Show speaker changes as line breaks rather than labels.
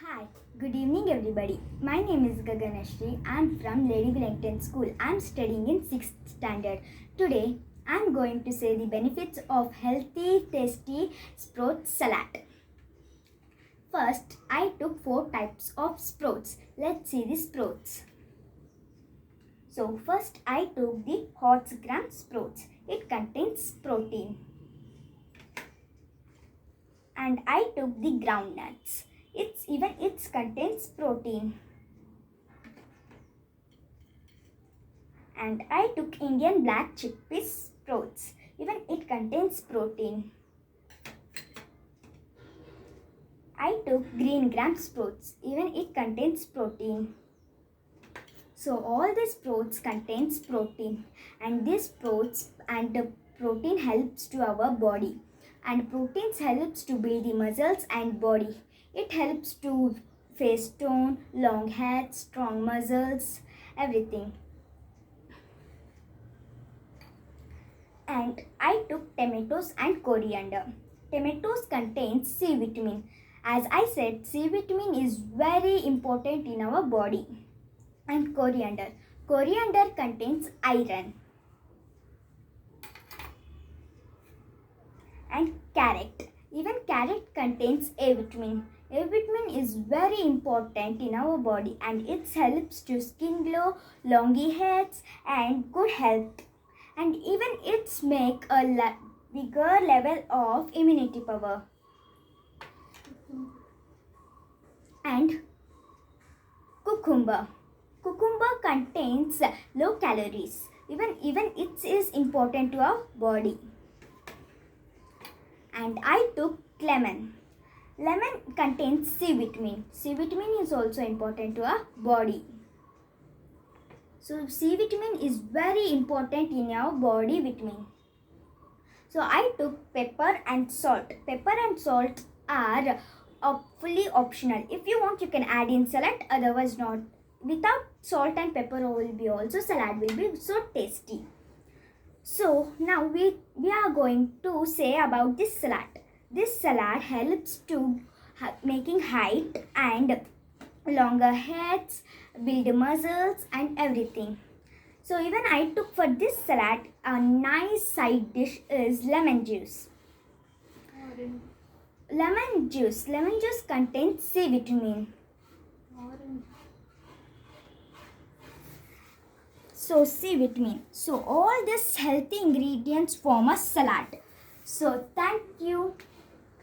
Hi, good evening everybody. My name is Gaganashri. I am from Lady Wellington School. I am studying in 6th standard. Today, I am going to say the benefits of healthy, tasty sprout salad. First, I took 4 types of sprouts. Let's see the sprouts. So, first I took the hot gram sprouts. It contains protein. And I took the groundnuts. It contains protein. And I took Indian black chickpea sprouts. Even it contains protein. I took green gram sprouts. Even it contains protein. So all these sprouts contains protein, and these sprouts and the protein helps to our body, and proteins helps to build the muscles and body. It helps to face tone, long hair, strong muscles, everything. And I took tomatoes and coriander. Tomatoes contains C vitamin. As I said, C vitamin is very important in our body. And coriander. Coriander contains iron. And carrot. Even carrot contains A vitamin. A vitamin is very important in our body, and it helps to skin glow, longy hairs and good health. And even it's make a bigger level of immunity power. And cucumber. Cucumber contains low calories. Even it is important to our body. And I took lemon. Lemon contains C vitamin. C vitamin is also important to our body. So C vitamin is very important in our body vitamin. So I took pepper and salt. Pepper and salt are fully optional. If you want, you can add in salad, otherwise not. Without salt and pepper will be also salad will be so tasty. So now we are going to say about this salad. This salad helps to making height and longer hairs, build muscles and everything. So even I took for this salad a nice side dish is lemon juice. Lemon juice contains C vitamin. So C vitamin. So all these healthy ingredients form a salad. So thank you.